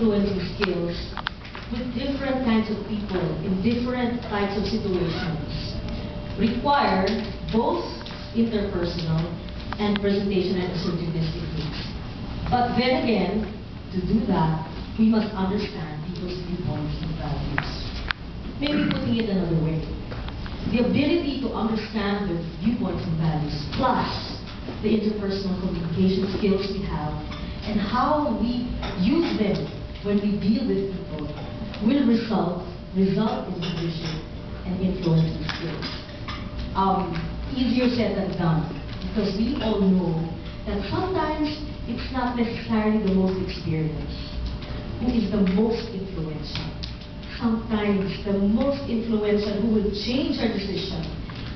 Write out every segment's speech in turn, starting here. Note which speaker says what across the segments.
Speaker 1: influencing skills with different kinds of people in different types of situations require both interpersonal and presentation and assertiveness techniques. But then again, to do that, we must understand people's viewpoints and values. Maybe putting it another way, the ability to understand their viewpoints and values plus the interpersonal communication skills we have and how we use them when we deal with people will result in leadership and influencing skills. Easier said than done, because we all know that sometimes it's not necessarily the most experienced who is the most influential. Sometimes the most influential who will change our decision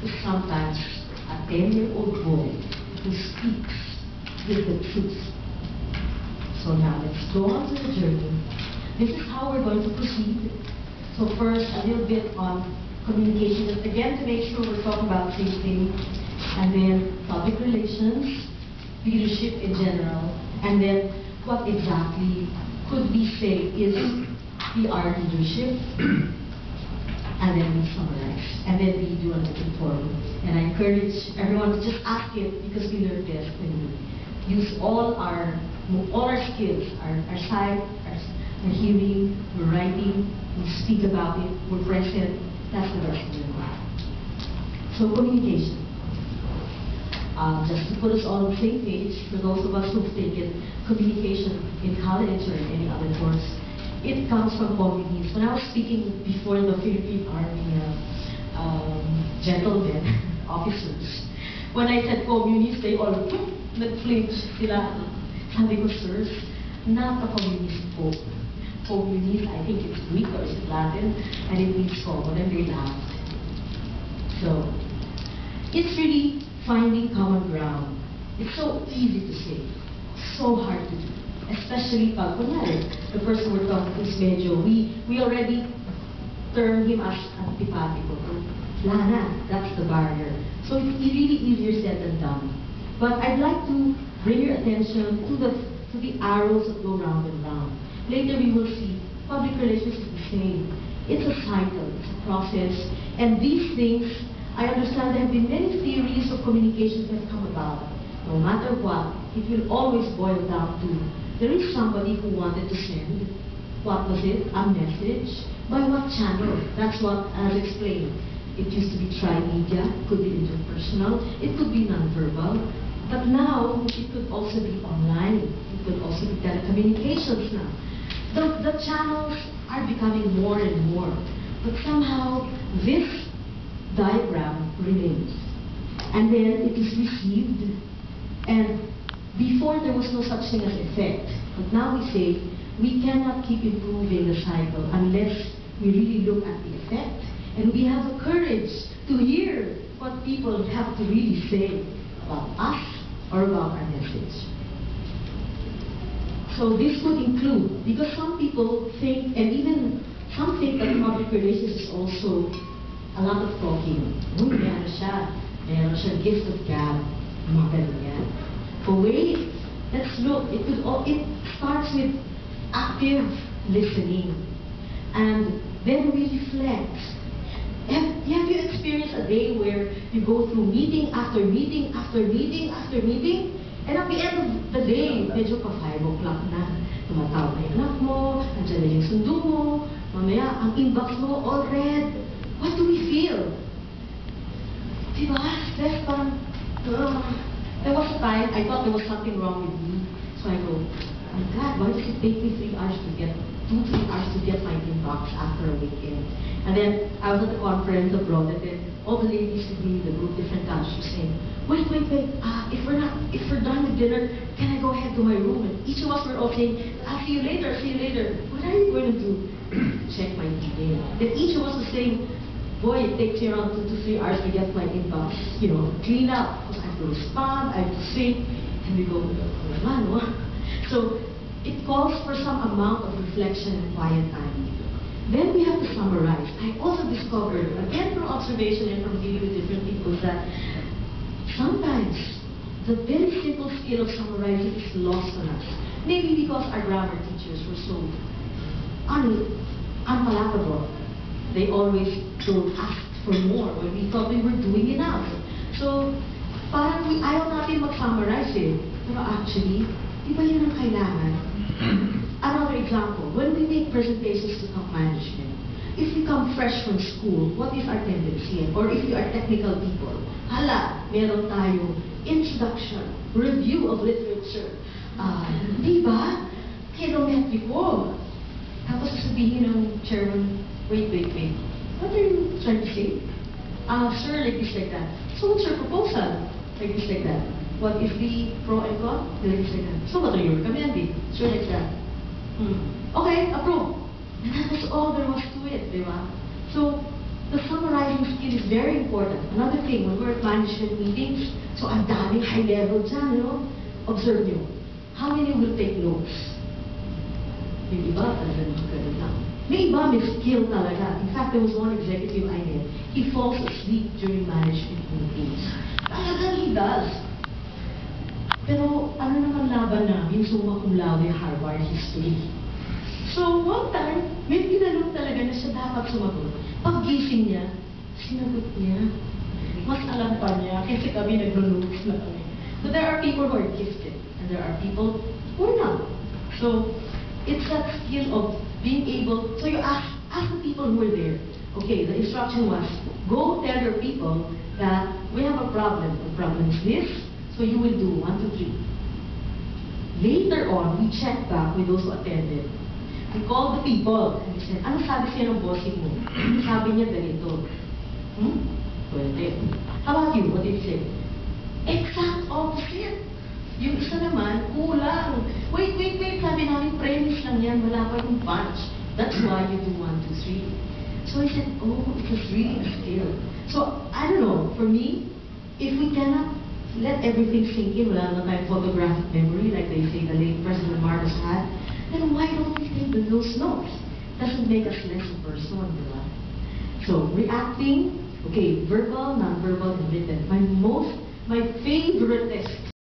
Speaker 1: is sometimes a 10-year-old boy who speaks with the truth. So now let's go on to the journey. This is how we're going to proceed. So first, a little bit on communication, just again to make sure we're talking about the same thing, and then public relations, leadership in general, and then what exactly could we say is PR leadership, and then we summarize, and then we do an open forum. And I encourage everyone to just ask it, because we learn best when we use all our skills, our sight, our hearing, we're writing, we speak about it, we're present. That's the best we do. So communication. Just to put us all on the same page, for those of us who've taken communication in college or in any other course, it comes from communities. When I was speaking before the Philippine Army gentlemen, officers, when I said communists, they all nag-flinch sila. Sabi ko, sirs, not a communist po. Communist, I think it's Greek or is it Latin, and it means common, and they laughed. So, it's really finding common ground. It's so easy to say, so hard to do. Especially pag, kunyari, the person we're talking to is medyo, we already term him as antipatico. Lana, that's the barrier. So it's really easier said than done. But I'd like to bring your attention to the arrows that go round and round. Later we will see public relations is the same. It's a cycle, it's a process, and these things, I understand there have been many theories of communication that have come about. No matter what, it will always boil down to, there is somebody who wanted to send, what was it, a message, by what channel? That's what, as explained, it used to be tri-media, could be interpersonal, it could be non-verbal, but now it could also be online, it could also be telecommunications now. The channels are becoming more and more, but somehow this diagram remains. And then it is received, and before there was no such thing as effect, but now we say we cannot keep improving the cycle unless we really look at the effect, and we have the courage to hear what people have to really say about us or about our message. So this could include, because some people think, and even some think that public relations is also a lot of talking. Meron siya gift of gab, mga ganun yan. But wait, let's look. It starts with active listening, and then we reflect. Have you experienced a day where you go through meeting after meeting after meeting after meeting? And at the end of the day, medyo pa 5 o'clock na, tumatawag na yung anak mo, nandiyan na yung sundo mo, mamaya ang inbox mo all red. What do we feel? Diba? That's parang, there was a time I thought there was something wrong with me. So I go, oh my God, why does it take me 3 hours to get, 2-3 hours to get my inbox after a weekend? And then I was at the conference abroad, and then all the ladies with me, the group, different countries, saying, wait, if we're done with dinner, can I go ahead to my room? And each of us were all saying, I'll see you later, see you later. What are you going to do? Check my email. Then each of us was saying, boy, it takes me around 2 to 3 hours to get my inbox, clean up. Because I have to respond, I have to think, and we go, no? So it calls for some amount of reflection and quiet time. Then we have to summarize. I also discovered, again from observation and from dealing with different people, that sometimes the very simple skill of summarizing is lost on us. Maybe because our grammar teachers were so unpalatable. They always don't ask for more when we thought we were doing enough. So, parang ayaw natin mag-summarize eh. Pero actually, di ba yun ang kailangan? Another example, when we make presentations to top management, if we come fresh from school, what is our tendency? Or if we are technical people, hala, meron tayong introduction, review of literature. Di ba? Kilometriko. Tapos sasabihin ng chairman, wait. What are you trying to say? Sir, like this, like that. So what's your proposal? Like this, like that. What is the pro and con? Like this, like that. So what are you recommending? Sure, like that. Okay, approve. And that was all there was to it, di ba? So, the summarizing skill is very important. Another thing, when we're at management meetings, so ang daming high level dyan, you know? Observe nyo. How many will take notes? Yung iba, talagang ganun lang. May iba, may skill talaga. In fact, there was one executive I met. He falls asleep during management meetings. Talagang he does. Pero ano naman laban namin, summa cum laude Harvard history. So, one time, may tinanong talaga na siya dapat sumagot. Pag-gising niya, sinagot niya. Mas alam pa niya, kasi kami nag-notes na kami. But there are people who are gifted, and there are people who are not. So, it's that skill of being able, so you ask the people who are there. Okay, the instruction was, go tell your people that we have a problem. The problem is this, so you will do 1, 2, 3. Later on, we checked back with those who attended. We called the people and we said, ano sabi siya ng bossing mo? Sabi niya ganito. Pwede. How about you? What did you say? Exact opposite. Yung isa naman, kulang. Wait. Sabi namin, premise lang yan. Wala pa yung punch. That's why you do 1, 2, 3. So I said, oh, it was really a skill. So, I don't know, for me, if we cannot let everything sink in, wala naman tayong photographic memory, like they say the late President Marcos had, then why don't we take those notes? Doesn't make us less a person, di ba? So, reacting, okay, verbal, non-verbal, and written. My favoriteest